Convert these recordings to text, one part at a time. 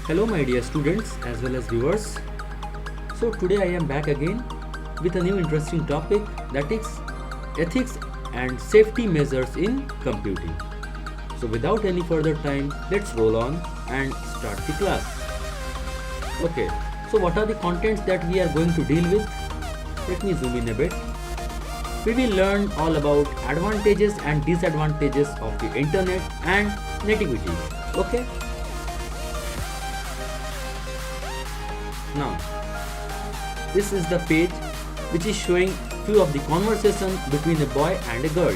Hello my dear students as well as viewers. So today I am back again with a new interesting topic, that is ethics and safety measures in computing. So without any further time, let's roll on and start the class. Okay, so what are the contents that we are going to deal with? Let me zoom in a bit. We will learn all about advantages and disadvantages of the internet and nativity. Okay? Now, this is the page which is showing few of the conversation between a boy and a girl.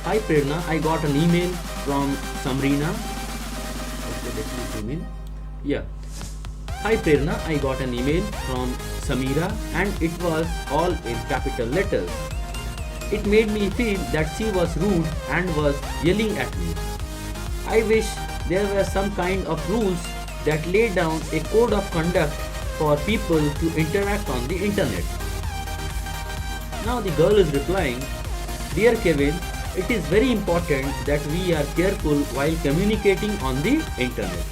Hi Prerna, I got an email from Samrina. Okay, let me zoom in. Yeah. Hi Prerna, I got an email from Samira and it was all in capital letters. It made me feel that she was rude and was yelling at me. I wish there were some kind of rules that lay down a code of conduct for people to interact on the internet. Now the girl is replying, Dear Kevin, it is very important that we are careful while communicating on the internet.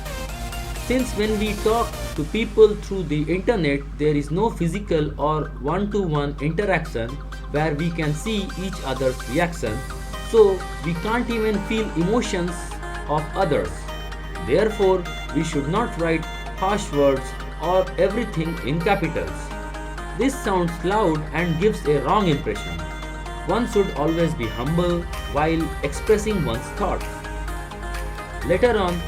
Since when we talk to people through the internet, there is no physical or one-to-one interaction where we can see each other's reaction, so we can't even feel emotions of others. Therefore, we should not write harsh words or everything in capitals. This sounds loud and gives a wrong impression. One should always be humble while expressing one's thoughts. Later on,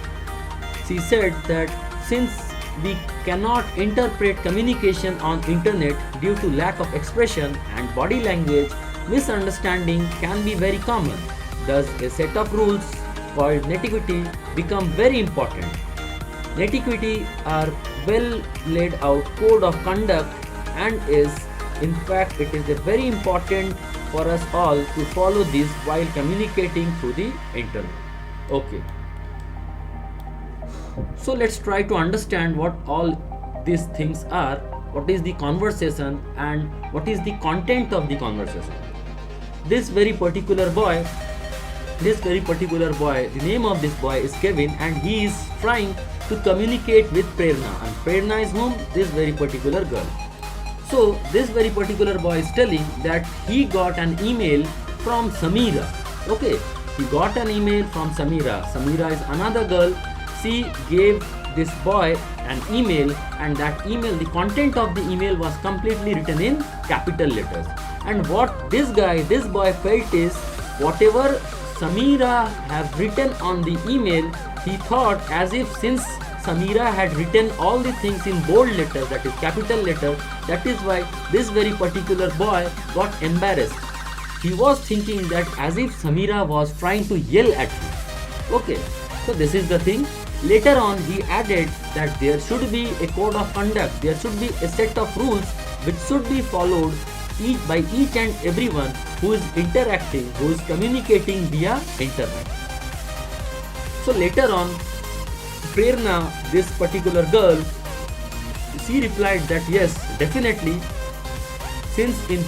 she said that since we cannot interpret communication on internet due to lack of expression and body language, misunderstanding can be very common. Thus, a set of rules called nativity become very important. Nativity are well laid out code of conduct and is in fact it is a very important for us all to follow this while communicating through the internet. Okay. So let's try to understand what all these things are, what is the conversation and what is the content of the conversation. This very particular boy, the name of this boy is Kevin and he is trying to communicate with Prerna, and Prerna is whom? This very particular girl. So this very particular boy is telling that he got an email from Samira. Okay, he got an email from Samira. Samira is another girl. She gave this boy an email and that email, the content of the email was completely written in capital letters. And what this boy felt is whatever Samira have written on the email, he thought as if since Samira had written all the things in bold letters, that is capital letter, that is why this very particular boy got embarrassed. He was thinking that as if Samira was trying to yell at him. Okay, so this is the thing. Later on he added that there should be a code of conduct, there should be a set of rules which should be followed by each and everyone who is interacting, who is communicating via internet. So later on, Prerna, this particular girl, she replied that yes, definitely, since in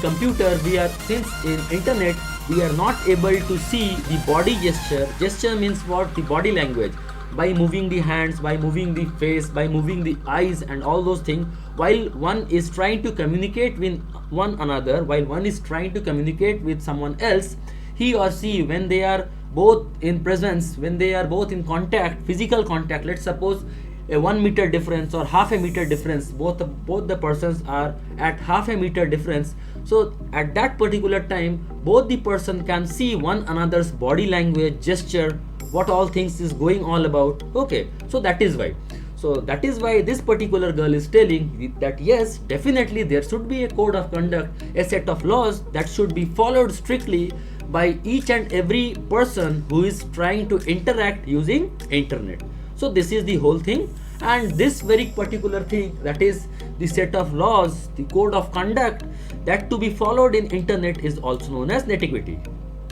internet we are not able to see the body gesture. Gesture means what? The body language. By moving the hands, by moving the face, by moving the eyes and all those things, while one is trying to communicate with one another, while one is trying to communicate with someone else, he or she, when they are both in presence, when they are both in contact, physical contact, let's suppose a 1 meter difference or half a meter difference, both the persons are at half a meter difference, so at that particular time both the person can see one another's body language, gesture, what all things is going all about. Okay, so that is why this particular girl is telling that yes, definitely there should be a code of conduct, a set of laws that should be followed strictly by each and every person who is trying to interact using internet. So this is the whole thing, and this very particular thing, that is the set of laws, the code of conduct that to be followed in internet is also known as nativity.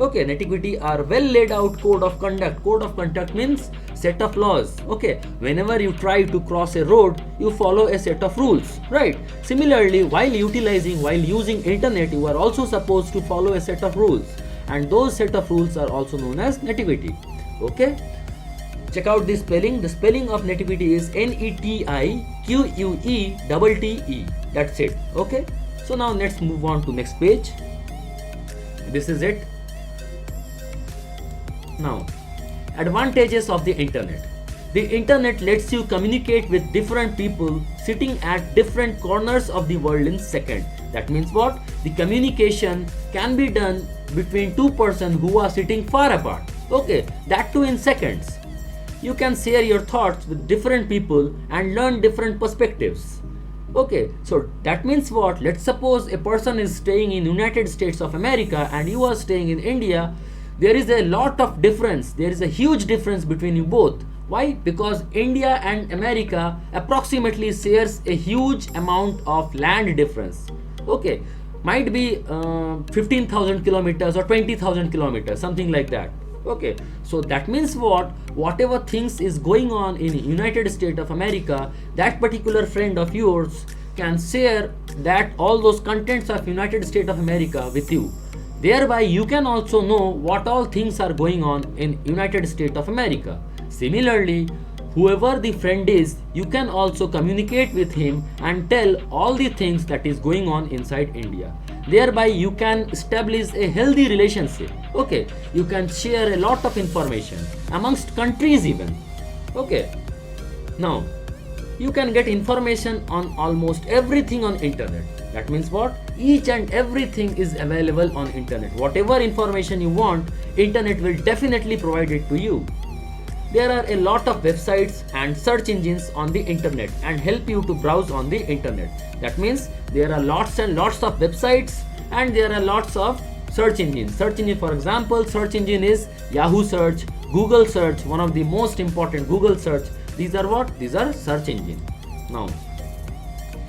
Okay, nativity are well laid out code of conduct. Code of conduct means set of laws. Okay, whenever you try to cross a road, you follow a set of rules, right? Similarly, while using internet, you are also supposed to follow a set of rules, and those set of rules are also known as nativity. Okay, Check out the spelling. The spelling of Netiquette is Netiquette. That's it. Okay. So now let's move on to next page. This is it. Now, advantages of the internet. The internet lets you communicate with different people sitting at different corners of the world in seconds. That means what? The communication can be done between two persons who are sitting far apart. Okay, that too in seconds. You can share your thoughts with different people and learn different perspectives. Okay, so that means what? Let's suppose a person is staying in United States of America and you are staying in India. There is a lot of difference. There is a huge difference between you both. Why? Because India and America approximately shares a huge amount of land difference. Okay, might be 15,000 kilometers or 20,000 kilometers, something like that. Okay, so that means what? Whatever things is going on in United States of America, that particular friend of yours can share that all those contents of United States of America with you. Thereby you can also know what all things are going on in United States of America. Similarly, whoever the friend is, you can also communicate with him and tell all the things that is going on inside India. Thereby you can establish a healthy relationship. Okay, you can share a lot of information amongst countries even. Okay, now you can get information on almost everything on internet. That means what? Each and everything is available on internet. Whatever information you want, internet will definitely provide it to you. There are a lot of websites and search engines on the internet and help you to browse on the internet. That means there are lots and lots of websites and there are lots of search engines. Search engine, for example, search engine is Yahoo search, Google search, one of the most important, Google search. These are what? These are search engine. Now,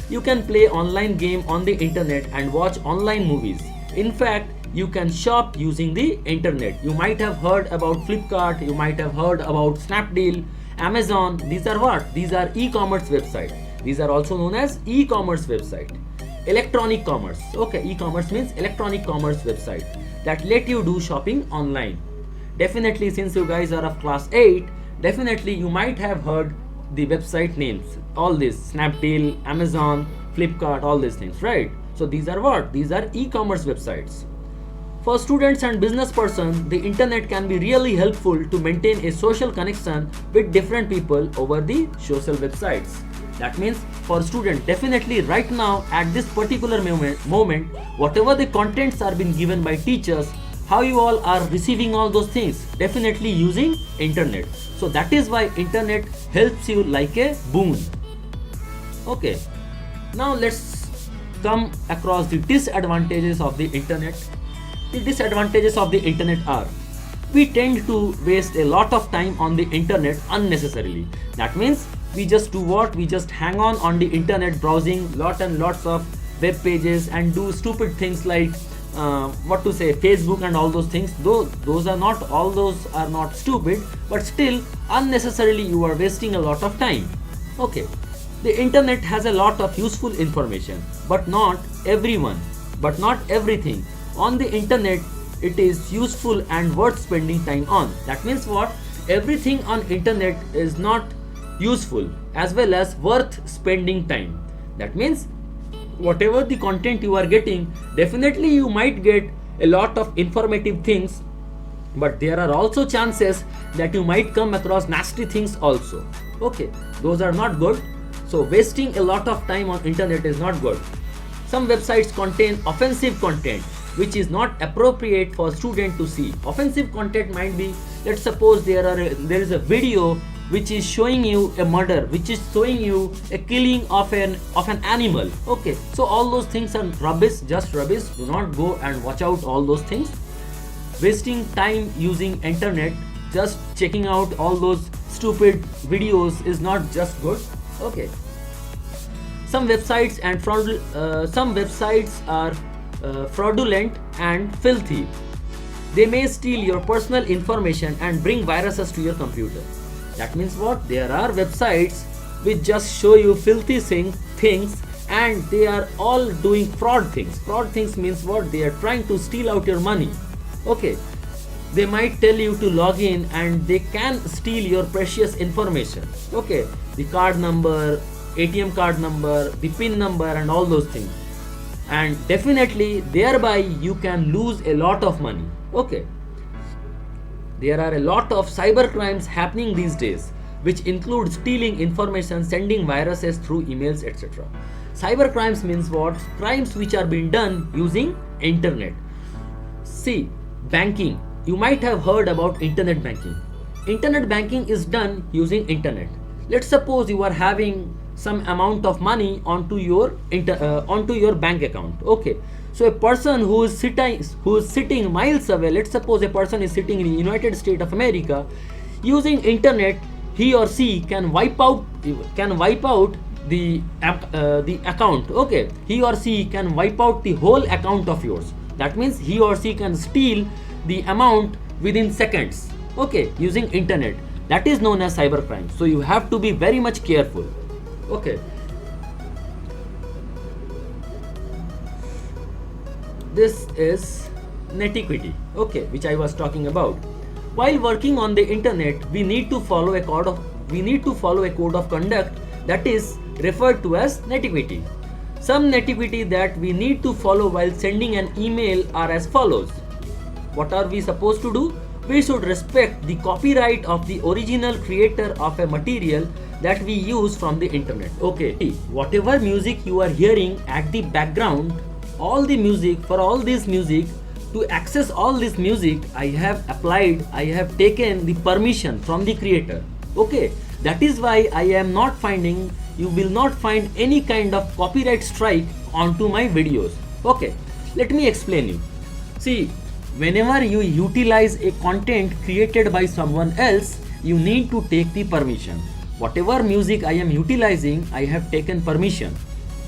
you can play online game on the internet and watch online movies. In fact, you can shop using the internet. You might have heard about Flipkart, you might have heard about Snapdeal, Amazon. These are what? These are e-commerce websites. These are also known as e-commerce website. Electronic commerce. Okay, e-commerce means electronic commerce website that let you do shopping online. Definitely, since you guys are of class 8, definitely you might have heard the website names. All this, Snapdeal, Amazon, Flipkart, all these things, right? So these are what? These are e-commerce websites. For students and business persons, the internet can be really helpful to maintain a social connection with different people over the social websites. That means for students, definitely right now at this particular moment, whatever the contents are being given by teachers, how you all are receiving all those things, definitely using internet. So that is why internet helps you like a boon. Okay, now let's come across the disadvantages of the internet. The disadvantages of the internet are: we tend to waste a lot of time on the internet unnecessarily. That means we just do what? We just hang on the internet browsing lot and lots of web pages and do stupid things like Facebook and all those things. Those are not stupid, but still unnecessarily you are wasting a lot of time. Okay, the internet has a lot of useful information, but not everything. On the internet, it is useful and worth spending time on. That means what? Everything on internet is not useful as well as worth spending time. That means whatever the content you are getting, definitely you might get a lot of informative things, but there are also chances that you might come across nasty things also. Okay, those are not good. So wasting a lot of time on internet is not good. Some websites contain offensive content which is not appropriate for student to see. Offensive content might be, let's suppose there is a video which is showing you a murder, which is showing you a killing of an animal. Okay, so all those things are rubbish, just rubbish. Do not go and watch out all those things. Wasting time using internet, just checking out all those stupid videos is not just good. Okay, some websites are fraudulent and filthy. They may steal your personal information and bring viruses to your computer. That means what? There are websites which just show you filthy things and they are all doing fraud things. Fraud things means what? They are trying to steal out your money. Okay, They might tell you to log in and they can steal your precious information. Okay, the card number, ATM card number, the PIN number, and all those things. And definitely, thereby you can lose a lot of money. Okay, there are a lot of cyber crimes happening these days, which include stealing information, sending viruses through emails, etc. Cyber crimes means what? Crimes which are being done using internet. See, banking. You might have heard about internet banking. Internet banking is done using internet. Let's suppose you are having some amount of money onto your bank account. Okay, so a person who is sitting miles away, let's suppose a person is sitting in the United States of America, using internet, he or she can wipe out the account. Okay, he or she can wipe out the whole account of yours. That means he or she can steal the amount within seconds. Okay, using internet. That is known as cybercrime. So you have to be very much careful. Okay, this is netiquette, okay, which I was talking about. While working on the internet, we need to follow a code of conduct that is referred to as netiquette. Some netiquette that we need to follow while sending an email are as follows. What are we supposed to do? We should respect the copyright of the original creator of a material that we use from the internet. Okay, whatever music you are hearing at the background, all the music, for all this music, to access all this music, I have taken the permission from the creator. Okay, that is why you will not find any kind of copyright strike onto my videos. Okay, let me explain you. See, whenever you utilize a content created by someone else, you need to take the permission. Whatever music I am utilizing, I have taken permission.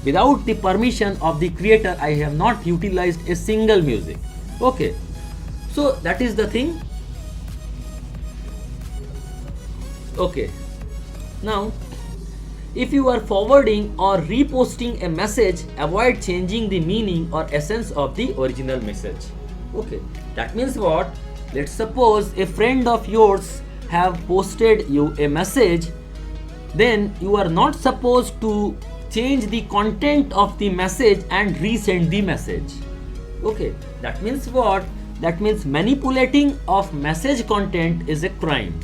Without the permission of the creator, I have not utilized a single music. Okay, so that is the thing. Okay, now if you are forwarding or reposting a message, avoid changing the meaning or essence of the original message. Okay, that means what? Let's suppose a friend of yours have posted you a message, then you are not supposed to change the content of the message and resend the message. Okay, that means what? That means manipulating of message content is a crime.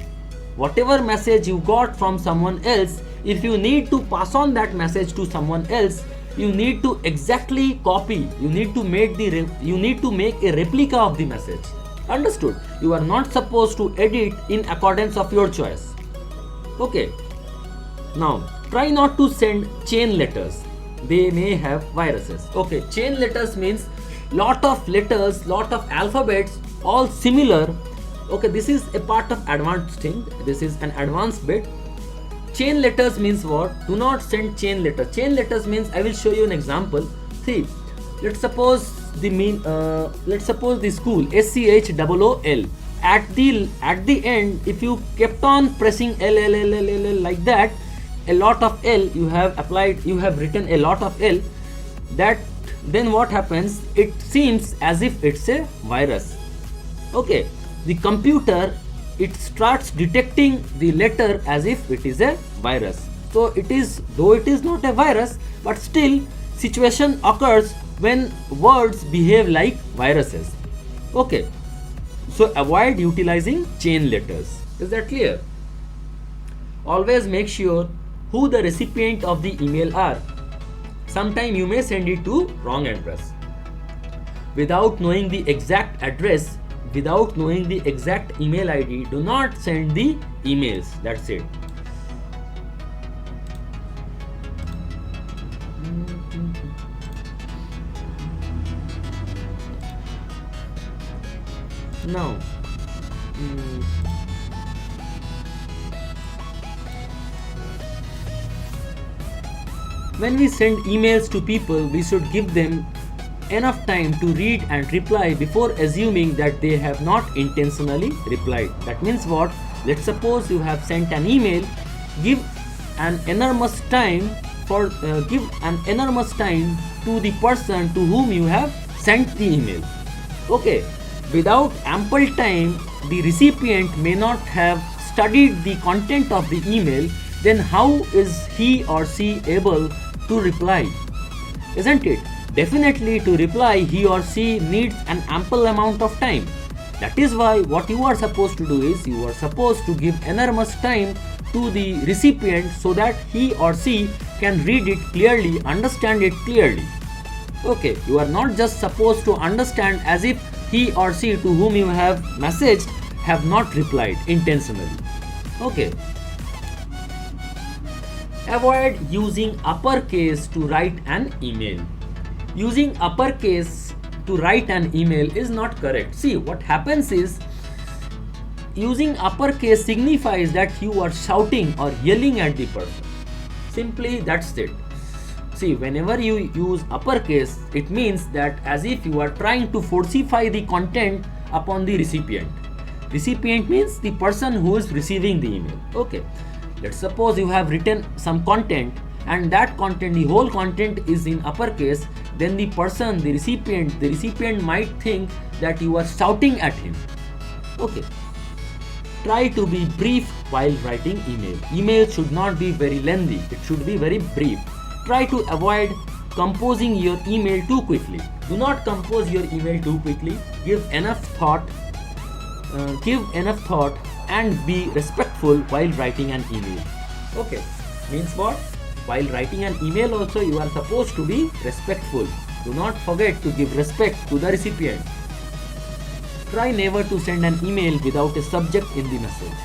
Whatever message you got from someone else, if you need to pass on that message to someone else, you need to exactly copy. You need to make a replica of the message. Understood? You are not supposed to edit in accordance of your choice. Okay. Now, try not to send chain letters. They may have viruses. Okay, chain letters means lot of letters, lot of alphabets, all similar. Okay, this is a part of advanced thing. This is an advanced bit. Chain letters means what? Do not send chain letters. Chain letters means, I will show you an example. See, let's suppose the school SCHOOL. At the end, if you kept on pressing L like that, a lot of L you have written a lot of L. That then what happens? It seems as if it's a virus. Okay, the computer, it starts detecting the letter as if it is a virus. So though it is not a virus, but still situation occurs when words behave like viruses. Okay, so avoid utilizing chain letters. Is that clear? Always make sure who the recipient of the email are. Sometime you may send it to wrong address. Without knowing the exact address, without knowing the exact email ID, do not send the emails. That's it. Now, when we send emails to people, we should give them enough time to read and reply before assuming that they have not intentionally replied. That means what? Let's suppose you have sent an email, give an enormous time to the person to whom you have sent the email. Okay, without ample time the recipient may not have studied the content of the email, then how is he or she able to reply? Isn't it? Definitely, to reply, he or she needs an ample amount of time. That is why what you are supposed to do is you are supposed to give enormous time to the recipient so that he or she can read it clearly, understand it clearly. Okay, you are not just supposed to understand as if he or she to whom you have messaged have not replied intentionally. Okay. Avoid using uppercase to write an email. Using uppercase to write an email is not correct. See, what happens is using uppercase signifies that you are shouting or yelling at the person. Simply that's it. See, whenever you use uppercase, it means that as if you are trying to falsify the content upon the recipient. Recipient means the person who is receiving the email. Okay. Let's suppose you have written some content and that content, the whole content is in uppercase, then the person, the recipient might think that you are shouting at him. Okay. Try to be brief while writing email. Email should not be very lengthy. It should be very brief. Try to avoid composing your email too quickly. Do not compose your email too quickly. Give enough thought and be respectful while writing an email. Okay, means what? While writing an email also you are supposed to be respectful. Do not forget to give respect to the recipient. Try never to send an email without a subject in the message.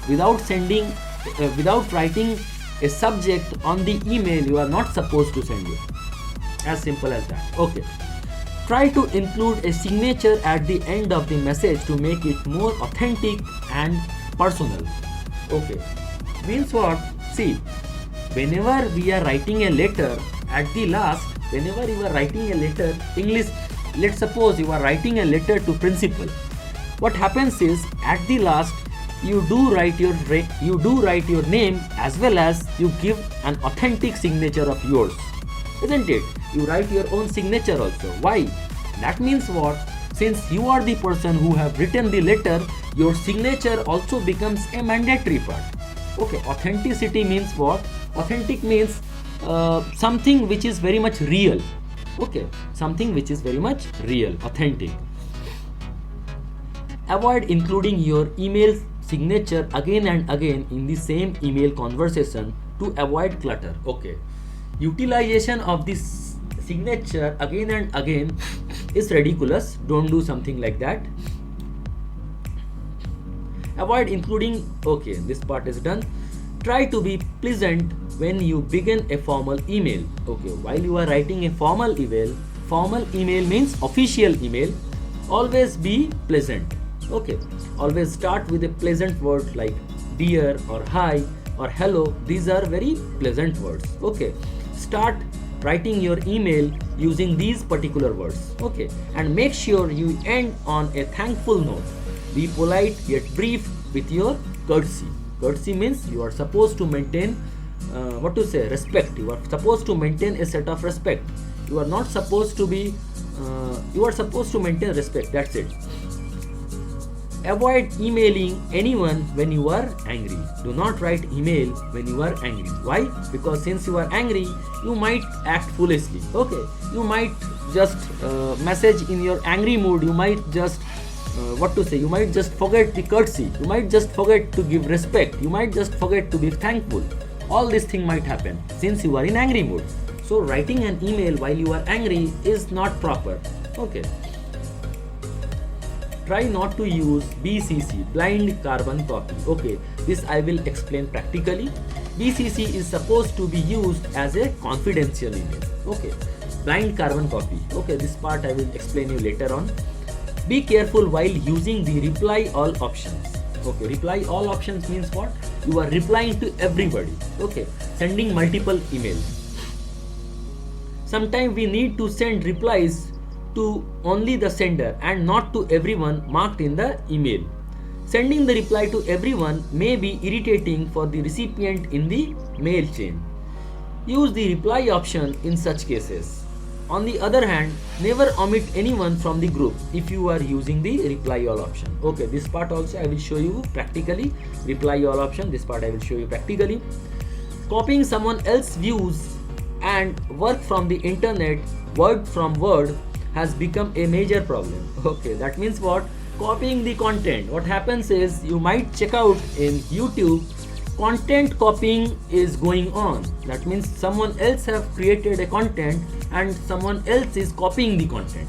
Without writing a subject on the email, you are not supposed to send it. As simple as that. Okay. Try to include a signature at the end of the message to make it more authentic and personal. Okay. Means what? See, whenever we are writing a letter, at the last, whenever you are writing a letter, English, let's suppose you are writing a letter to principal. What happens is, at the last, you do write your name as well as you give an authentic signature of yours. Isn't it? You write your own signature also. Why? That means what? Since you are the person who have written the letter, your signature also becomes a mandatory part. Okay, authenticity means what? Authentic means something which is very much real. Okay, something which is very much real, authentic. Avoid including your email signature again and again in the same email conversation to avoid clutter. Okay, utilization of this signature again and again is ridiculous. Don't do something like that. Avoid including, okay, this part is done. Try to be pleasant when you begin a formal email. Okay, while you are writing a formal email means official email, always be pleasant. Okay, always start with a pleasant word like dear or hi or hello. These are very pleasant words. Okay, start writing your email using these particular words. Okay, and make sure you end on a thankful note. Be polite yet brief with your courtesy. Courtesy means you are supposed to maintain respect. You are supposed to maintain a set of respect. You are not supposed to be you are supposed to maintain respect. That's it. Avoid emailing anyone when you are angry. Do not write email when you are angry. Why? Because since you are angry, you might act foolishly. Okay, you might just message in your angry mood. You might just you might just forget the courtesy. You might just forget to give respect. You might just forget to be thankful. All these things might happen since you are in angry mood. So writing an email while you are angry is not proper. Okay. Try not to use BCC, blind carbon copy. Okay, this I will explain practically. BCC is supposed to be used as a confidential email. Okay, blind carbon copy. Okay, this part I will explain you later on. Be careful while using the reply all options. Okay, reply all options means what? You are replying to everybody. Okay, sending multiple emails. Sometimes we need to send replies to only the sender and not to everyone marked in the email. Sending the reply to everyone may be irritating for the recipient in the mail chain. Use the reply option in such cases. On the other hand, never omit anyone from the group if you are using the reply all option. Okay, this part also I will show you practically. Reply all option, this part I will show you practically. Copying someone else's views and work from the internet word from word has become a major problem. Okay, that means what? Copying the content. What happens is, you might check out in YouTube, content copying is going on. That means someone else have created a content and someone else is copying the content.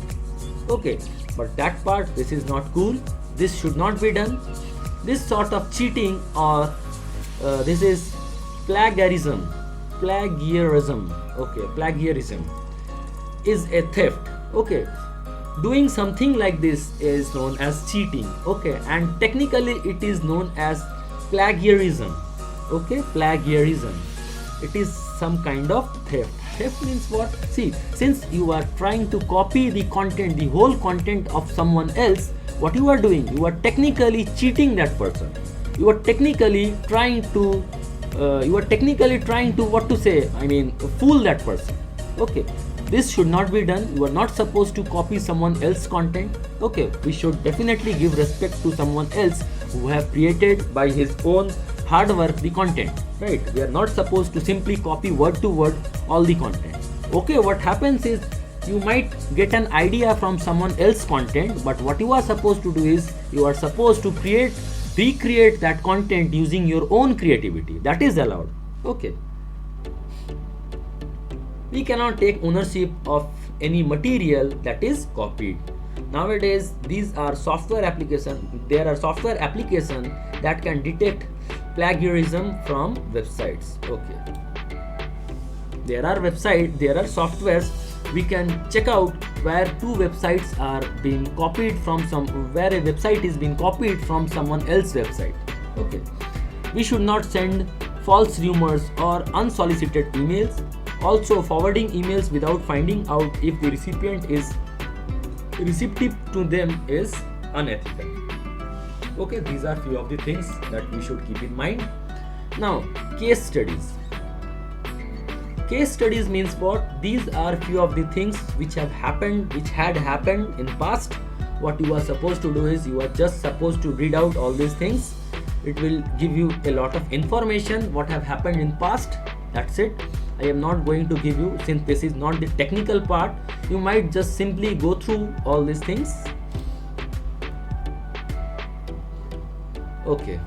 Okay, but that part, this is not cool. This should not be done. This sort of cheating, or this is plagiarism. Okay, plagiarism is a theft. Okay, doing something like this is known as cheating. Okay, and technically it is known as plagiarism. Okay, plagiarism, it is some kind of theft. Theft means what? See, since you are trying to copy the content, the whole content of someone else, what you are doing, you are technically cheating that person. You are technically trying to what to say, I mean, fool that person. Okay, this should not be done. You are not supposed to copy someone else's content. Okay, we should definitely give respect to someone else who have created by his own hard work the content, right? We are not supposed to simply copy word to word all the content. Okay, what happens is, you might get an idea from someone else's content, but what you are supposed to do is, you are supposed to recreate that content using your own creativity. That is allowed. Okay, we cannot take ownership of any material that is copied. Nowadays, these are software applications. There are software applications that can detect plagiarism from websites. Okay, there are softwares we can check out where two websites are being copied from where a website is being copied from someone else's website. Okay, we should not send false rumors or unsolicited emails. Also, forwarding emails without finding out if the recipient is receptive to them is unethical. Okay, these are few of the things that we should keep in mind. Now, case studies. Case studies means what? These are few of the things which had happened in past. What you are supposed to do is, you are just supposed to read out all these things. It will give you a lot of information what have happened in past. That's it. I am not going to give you, since this is not the technical part. You might just simply go through all these things. Okay.